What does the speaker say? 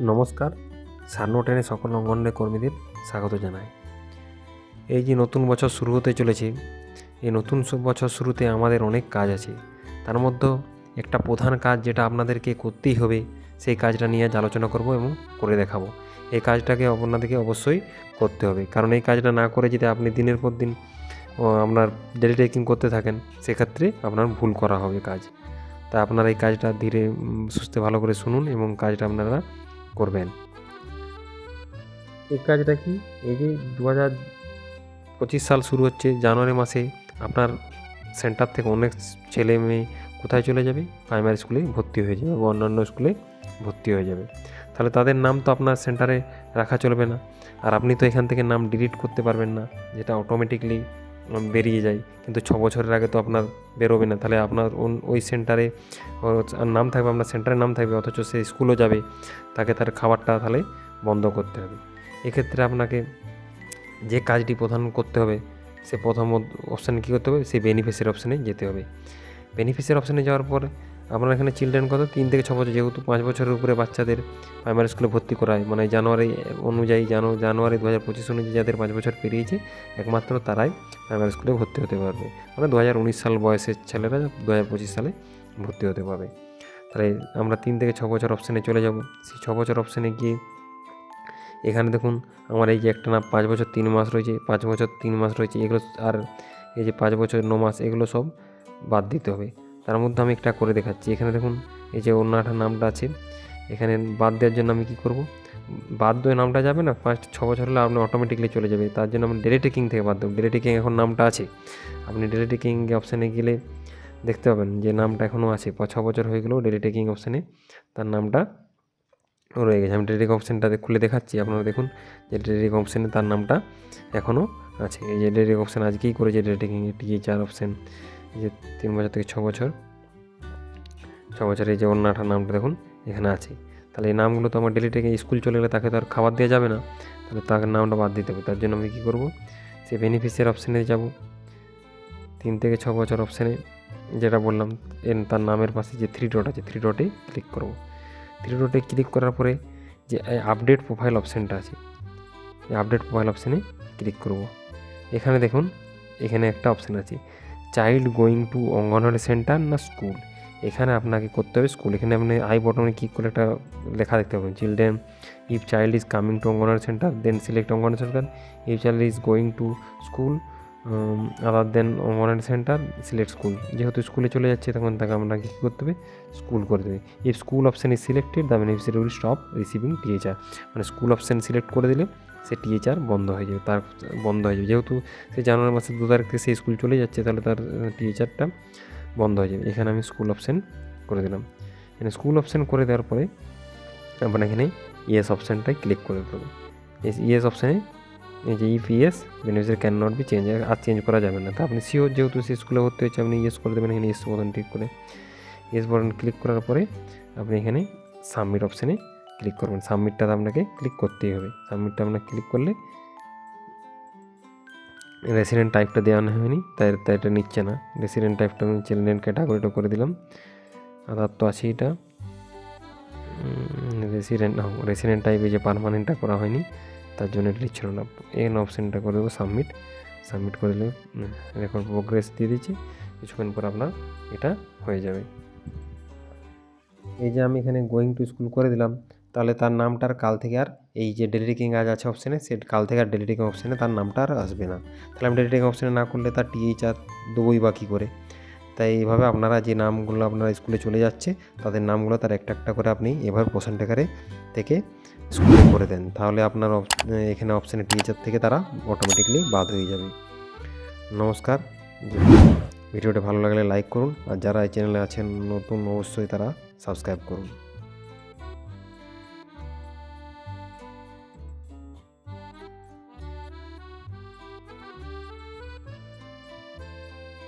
নমস্কার, সারনো টেনে সকল অঙ্গনওয়াড়ি কর্মীদের স্বাগত জানাই। এই যে নতুন বছর শুরু হতে চলেছে, এই নতুন বছর শুরুতে আমাদের অনেক কাজ আছে। তার মধ্যে একটা প্রধান কাজ যেটা আপনাদেরকে করতেই হবে, সেই কাজটা নিয়ে আজ আলোচনা করব এবং করে দেখাবো। এই কাজটাকে আপনাদেরকে অবশ্যই করতে হবে, কারণ এই কাজটা না করে যদি আপনি দিনের পর দিন আপনার ডেলি টেকিং করতে থাকেন, সেক্ষেত্রে আপনার ভুল করা হবে কাজ। তা আপনারা এই কাজটা ধীরে সুস্থে ভালো করে শুনুন এবং কাজটা আপনারা করবেন। এই কাজটা কি, এই যে 2025 সাল শুরু হচ্ছে, জানুয়ারি মাসে আপনার সেন্টার থেকে অনেক ছেলে মেয়ে কোথায় চলে যাবে? প্রাইমারি স্কুলে ভর্তি হয়ে যাবে বা অন্যান্য স্কুলে ভর্তি হয়ে যাবে। তাহলে তাদের নাম তো আপনার সেন্টারে রাখা চলবে না, আর আপনি তো এখান থেকে নাম ডিলিট করতে পারবেন না, যেটা অটোমেটিকলি বেরিয়ে যায়। কিন্তু 6 বছরের আগে তো আপনার বেরোবে না, তাহলে আপনার ওই সেন্টারে নাম থাকবে, আপনার সেন্টারের নাম থাকবে, অথচ সে স্কুলও যাবে, তাকে তার খাবারটা তাহলে বন্ধ করতে হবে। এক্ষেত্রে আপনাকে যে কাজটি প্রধান করতে হবে, সে প্রথম অপশানে কী করতে হবে? সেই বেনিফিশিয়ারি অপশানে যেতে হবে। বেনিফিশিয়ারি অপশানে যাওয়ার পর আপনার এখানে চিলড্রেন কত 3 থেকে 6 বছর, যেহেতু 5 বছরের উপরে বাচ্চাদের প্রাইমারি স্কুলে ভর্তি করা হয়, মানে জানুয়ারি অনুযায়ী জানুয়ারি 2025 অনুযায়ী যাদের 5 বছর পেরিয়েছে একমাত্র তারাই প্রাইমারি স্কুলে ভর্তি হতে পারবে। মানে 2019 সাল বয়সের ছেলেরা 2025 সালে ভর্তি হতে পারবে। তাহলে আমরা 3 থেকে 6 বছর অপশানে চলে যাব। সেই 6 বছর অপশানে গিয়ে এখানে দেখুন আমার এই যে একটা না 5 বছর 3 মাস রয়েছে, 5 বছর 3 মাস রয়েছে, এগুলো আর এই যে 5 বছর 9 মাস, এগুলো সব বাদ দিতে হবে। তার মধ্যে আমি একটা করে দেখাচ্ছি। এখানে দেখুন এই যে অন্যটার নামটা আছে, এখানে বাদ দেওয়ার জন্য আমি কী করব? বাদ দিয়ে নামটা যাবে না, 5-6 বছর হলে আপনি অটোমেটিকলি চলে যাবে। তার জন্য আমি ডেলি টেকিং থেকে বাদ দেবো। ডেলি টেকিং এখন নামটা আছে, আপনি ডেলি টেকিং অপশানে গেলে দেখতে পাবেন যে নামটা এখনও আছে। 6 বছর হয়ে গেলেও ডেলি টেকিং অপশানে তার নামটা রয়ে গেছে। আমি ডেলি টেকিং অপশানটা খুলে দেখাচ্ছি, আপনারা দেখুন যে ডেলি টেকিং অপশানে তার নামটা এখনও আছে। এই যে ডেলি টেকিং অপশান আজকেই করেছে ডেলি টেকিং টিচার অপশান, এই যে 3 বছর থেকে 6 বছর, 6 বছরের এই যে অন্যটার নামটা দেখুন এখানে আছে। তাহলে এই নামগুলো তো আমার ডেলি টেকিং স্কুল চলে গেলে তাকে তো আর খাবার দেওয়া যাবে না, তাহলে তার নামটা বাদ দিতে হবে। তার জন্য আমি কী করব? সেই বেনিফিশিয়ারি অপশানে যাব, 3 থেকে 6 বছর অপশানে যেটা বললাম, তার নামের পাশে যে 3 ডট আছে, 3 ডটে ক্লিক করব। 3 ডটে ক্লিক করার পরে যে আপডেট প্রোফাইল অপশানটা আছে, এই আপডেট প্রোফাইল অপশানে ক্লিক করব। এখানে দেখুন এখানে একটা অপশান আছে, child going to anganwadi centre না স্কুল। এখানে আপনাকে করতে হবে স্কুল। এখানে আপনি আই বটনে ক্লিক করে একটা লেখা দেখতে পাবেন, children if child is coming to anganwadi centre then select anganwadi centre, if child is going to school other than anganwadi centre select school. যেহেতু স্কুলে চলে যাচ্ছে তখন তাকে আপনাকে কী করতে হবে? স্কুল করে দেবে। If school option is selected the beneficiary will stop receiving টিএচআর। মানে স্কুল অপশান সিলেক্ট করে দিলে সে টিএচআর বন্ধ হয়ে যাবে, তার বন্ধ হয়ে যাবে। যেহেতু সে জানুয়ারি মাসের 2 তারিখ থেকে সে স্কুল চলে যাচ্ছে, তাহলে তার টিএচআরটা বন্ধ হয়ে যাবে। এখানে আমি স্কুল অপশান করে দিলাম। এখানে স্কুল অপশান করে দেওয়ার পরে আপনার এখানে ইয়েস অপশানটায় ক্লিক করে দিতে হবে। ইয়েস অপশানে এই যে if yes beneficiary can not be change, আর চেঞ্জ করা যাবে না। তা আপনি শিওর যেহেতু সে স্কুলে ভর্তি হচ্ছে, আপনি ইয়েস করে দেবেন। এখানে ইয়েস বাটন ক্লিক করে, ইয়েস বাটন ক্লিক করার পরে আপনি এখানে সাবমিট অপশানে ক্লিক করবেন। সাবমিটটা আপনাকে ক্লিক করতেই হবে। সাবমিটটা আপনাকে ক্লিক করলে রেসিডেন্ট টাইপটা দেওয়া হয়নি, তাই এটা নিচ্ছে না। রেসিডেন্ট টাইপটা আমি চিলড্রেন ক্যাটাগরিটা করে দিলাম। আধার তো আছে, এটা রেসিডেন্ট টাইপে যে পারমানেন্টটা করা হয়নি, তার জন্য এটা নিচ্ছিল না। এন অপশানটা করে দেবো সাবমিট। সাবমিট করে দিলে রেকর্ড প্রোগ্রেস দিয়ে দিচ্ছি, কিছুক্ষণ পর আপনার এটা হয়ে যাবে। এই যে আমি এখানে গোয়িং টু স্কুল করে দিলাম, তাহলে তার নামটার কাল থেকে আর এই যে ডেলি টেকিং আজ আছে অপশানে, সে কাল থেকে আর ডেলি টেকিং অপশানে তার নামটা আর আসবে না। তাহলে আমি ডেলি টেকিং অপশানে না করলে তার টিএচআর দেবোই বা কী করে? তাই এইভাবে আপনারা যে নামগুলো আপনারা স্কুলে চলে যাচ্ছে তাদের নামগুলো তার একটা একটা করে আপনি এভাবে পোষণ টেকারে থেকে স্কুলে করে দেন, তাহলে আপনার এখানে অপশানে টিচার থেকে তারা অটোমেটিকলি বাদ হয়ে যাবে। নমস্কার। ভিডিওটা ভালো লাগলে লাইক করুন, আর যারা এই চ্যানেলে আছেন নতুন অবশ্যই তারা সাবস্ক্রাইব করুন।